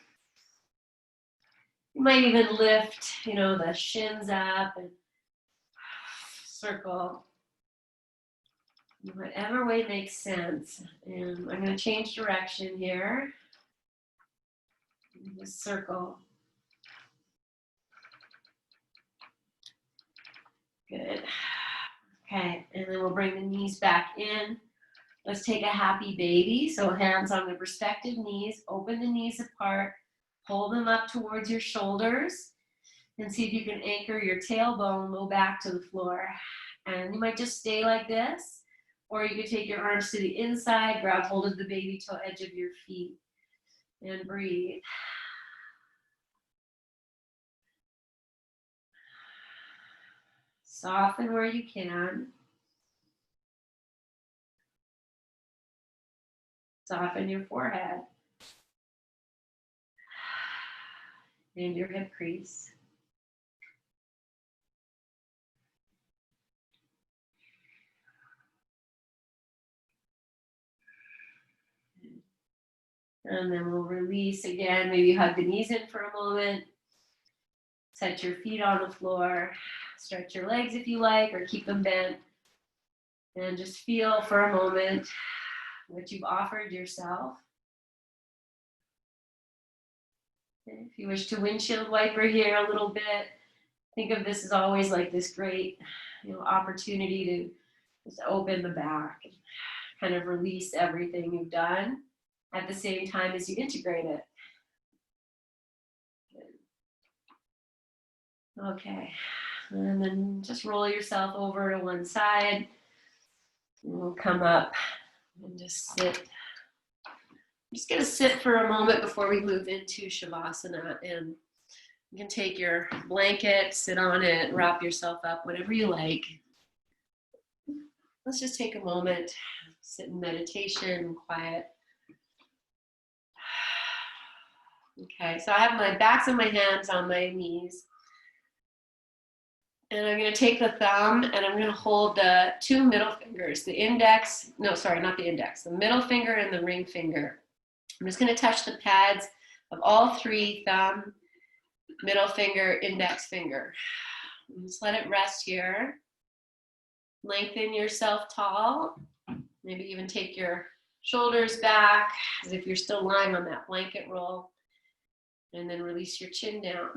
You might even lift, the shins up and circle. Whatever way makes sense. And I'm going to change direction here. Just circle. Good. Okay, and then we'll bring the knees back in. Let's take a happy baby. So hands on the respective knees. Open the knees apart. Pull them up towards your shoulders. And see if you can anchor your tailbone low back to the floor. And you might just stay like this. Or you could take your arms to the inside, grab hold of the baby toe edge of your feet. And breathe. Soften where you can. Soften your forehead. And your hip crease. And then we'll release again. Maybe hug the knees in for a moment. Set your feet on the floor. Stretch your legs if you like, or keep them bent. And just feel for a moment what you've offered yourself. Okay, if you wish to windshield wiper here a little bit, think of this as always like this great, opportunity to just open the back and kind of release everything you've done at the same time as you integrate it. Okay, and then just roll yourself over to one side. And we'll come up and just sit. I'm just going to sit for a moment before we move into Shavasana. And you can take your blanket, sit on it, wrap yourself up, whatever you like. Let's just take a moment, sit in meditation, quiet. Okay, so I have my backs of my hands on my knees. And I'm going to take the thumb and I'm going to hold the two middle fingers, the index, no, sorry, not the index, the middle finger and the ring finger. I'm just going to touch the pads of all three, thumb, middle finger, index finger. Just let it rest here. Lengthen yourself tall. Maybe even take your shoulders back as if you're still lying on that blanket roll. And then release your chin down.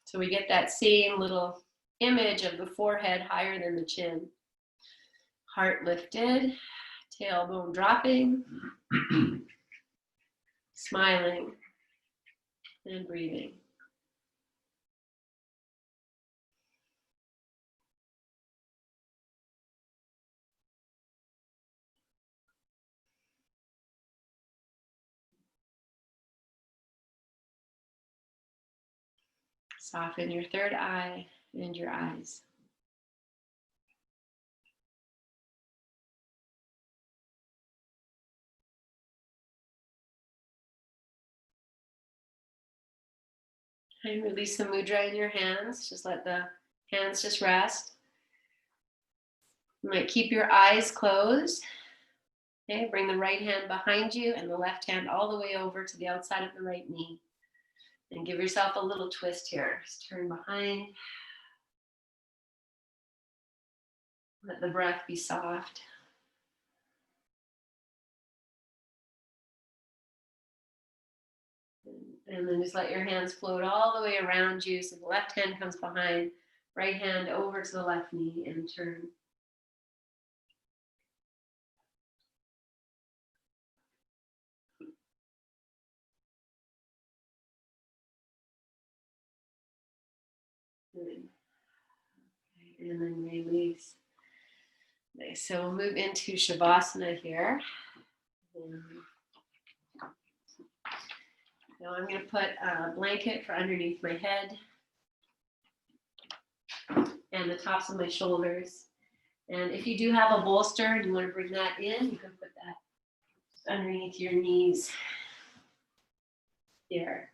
So we get that same little image of the forehead higher than the chin. Heart lifted, tailbone dropping, smiling, and breathing. Soften your third eye and your eyes. And release the mudra in your hands. Just let the hands just rest. You might keep your eyes closed. Okay, bring the right hand behind you and the left hand all the way over to the outside of the right knee. And give yourself a little twist here. Just turn behind. Let the breath be soft. And then just let your hands float all the way around you. So the left hand comes behind, right hand over to the left knee and turn. And then release. Okay, so we'll move into Shavasana here. So I'm going to put a blanket for underneath my head and the tops of my shoulders. And if you do have a bolster and you want to bring that in, you can put that underneath your knees here.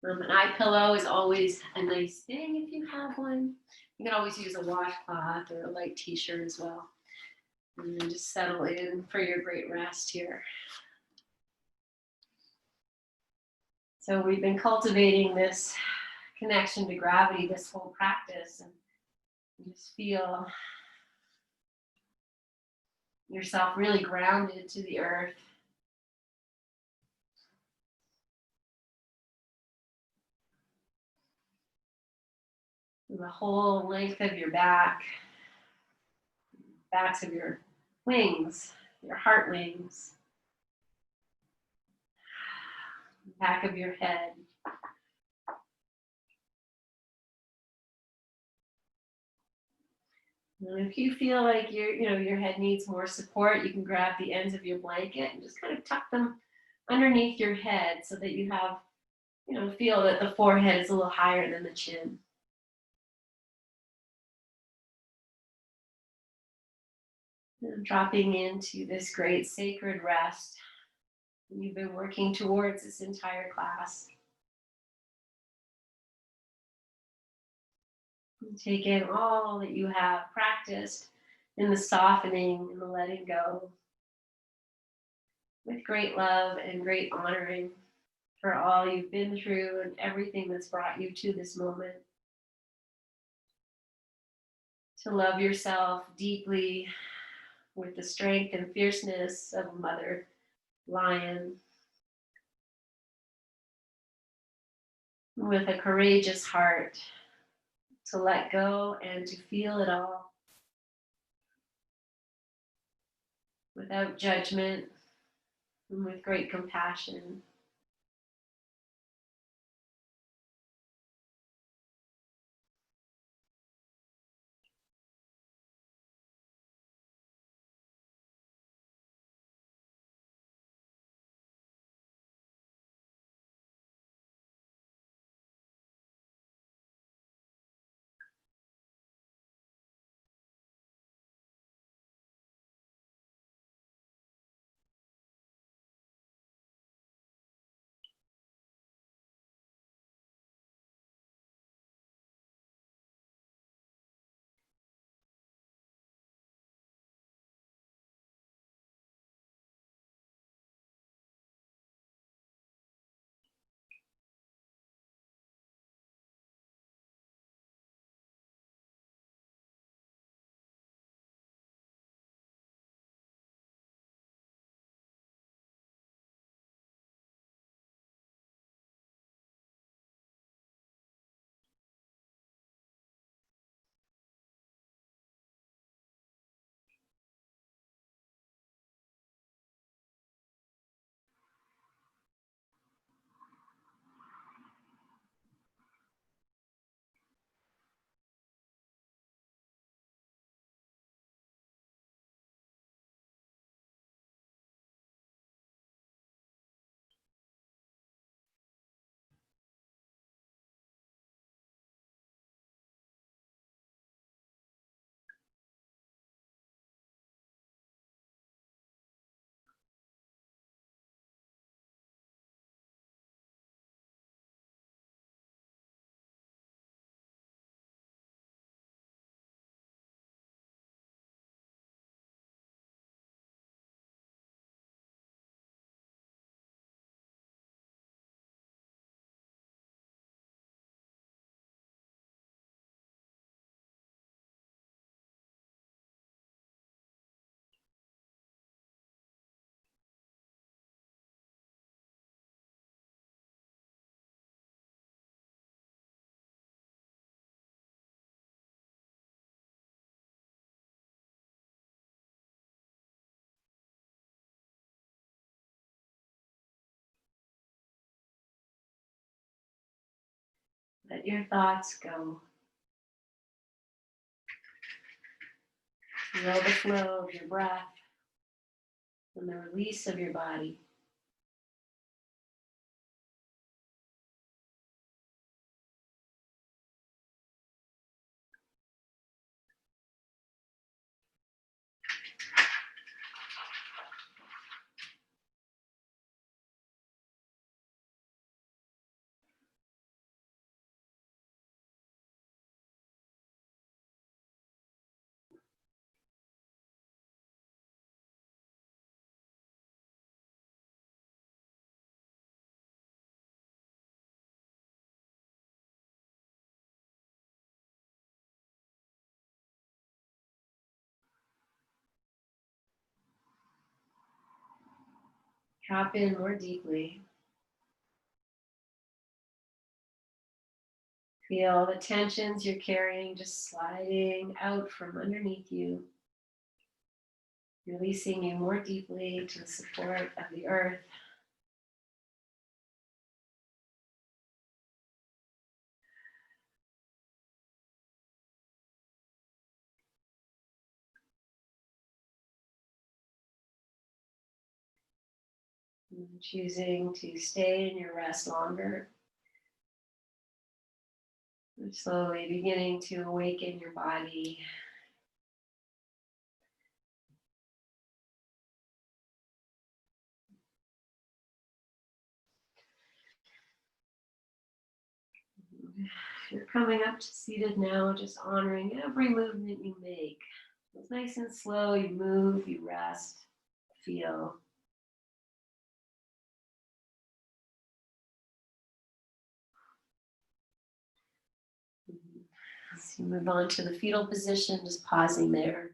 An eye pillow is always a nice thing if you have one. You can always use a washcloth or a light t-shirt as well. And then just settle in for your great rest here. So we've been cultivating this connection to gravity this whole practice, and you just feel yourself really grounded to the earth. The whole length of your back, backs of your wings, your heart wings, back of your head. And if you feel like your head needs more support, you can grab the ends of your blanket and just kind of tuck them underneath your head so that you have, feel that the forehead is a little higher than the chin. And dropping into this great sacred rest you've been working towards this entire class. And take in all that you have practiced in the softening and the letting go, with great love and great honoring for all you've been through and everything that's brought you to this moment. To love yourself deeply with the strength and fierceness of a mother lion, with a courageous heart to let go and to feel it all without judgment and with great compassion. Let your thoughts go. Feel the flow of your breath and the release of your body. Drop in more deeply. Feel the tensions you're carrying just sliding out from underneath you, releasing you more deeply to the support of the earth. And choosing to stay in your rest longer. You're slowly beginning to awaken your body. You're coming up to seated now, just honoring every movement you make. It's nice and slow. You move, you rest, feel. As you move on to the fetal position, just pausing there.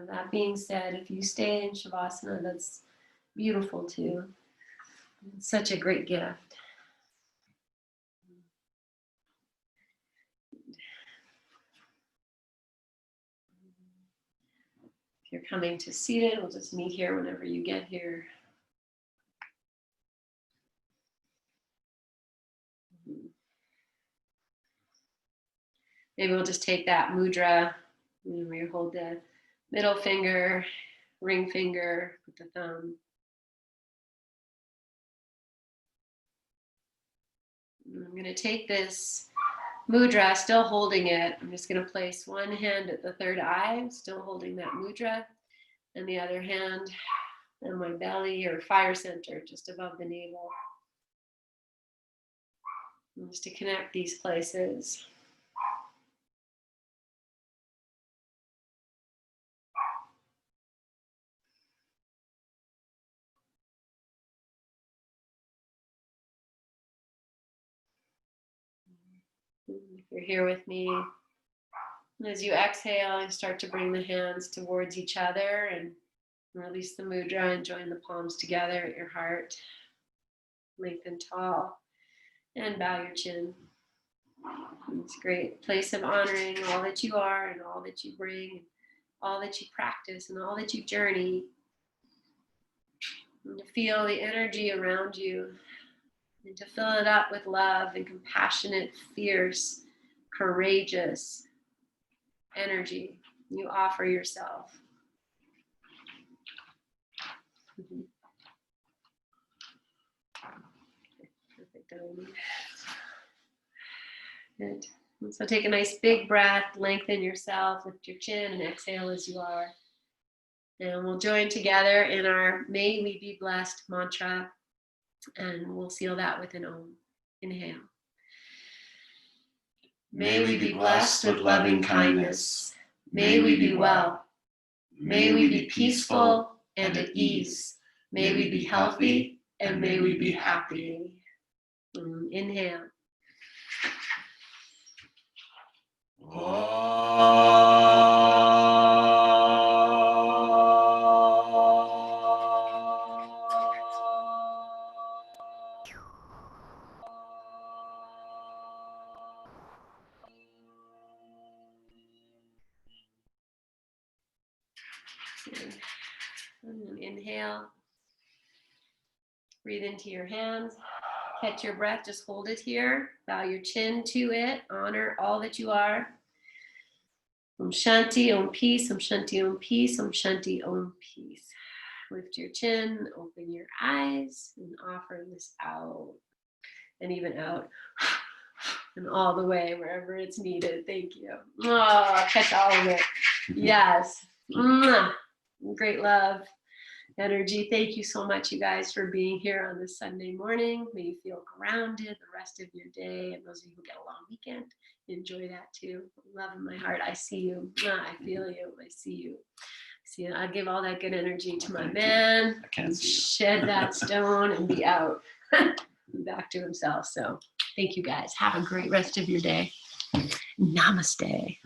That being said, if you stay in Shavasana, that's beautiful too. It's such a great gift. If you're coming to seated, we'll just meet here whenever you get here. Maybe we'll just take that mudra, where you hold the middle finger, ring finger with the thumb. I'm going to take this mudra, still holding it. I'm just going to place one hand at the third eye, still holding that mudra, and the other hand on my belly or fire center, just above the navel. And just to connect these places. If you're here with me, and as you exhale, you start to bring the hands towards each other and release the mudra and join the palms together at your heart. Lengthen tall and bow your chin. It's a great place of honoring all that you are and all that you bring, all that you practice and all that you journey. And to feel the energy around you and to fill it up with love and compassionate, fierce, courageous energy you offer yourself. Perfect. Good. And so take a nice big breath, lengthen yourself, lift your chin, and exhale as you are. And we'll join together in our May We Be Blessed mantra, and we'll seal that with an Om. Inhale. May we be blessed with loving kindness. May we be well. May we be peaceful and at ease. May we be healthy and may we be happy. Inhale. Inhale. Breathe into your hands. Catch your breath. Just hold it here. Bow your chin to it. Honor all that you are. Om Shanti, Om Peace, Om Shanti, Om Peace, Om Shanti, Om Peace. Lift your chin, open your eyes, and offer this out. And even out. And all the way, wherever it's needed. Thank you. Oh, catch all of it. Yes. Great love. Energy. Thank you so much, you guys, for being here on this Sunday morning. May you feel grounded the rest of your day. And those of you who get a long weekend, enjoy that too. Love in my heart. I see you. I feel you. I see you. See, I give all that good energy to my man. I can't see you. Shed that stone and be out. Back to himself. So thank you guys. Have a great rest of your day. Namaste.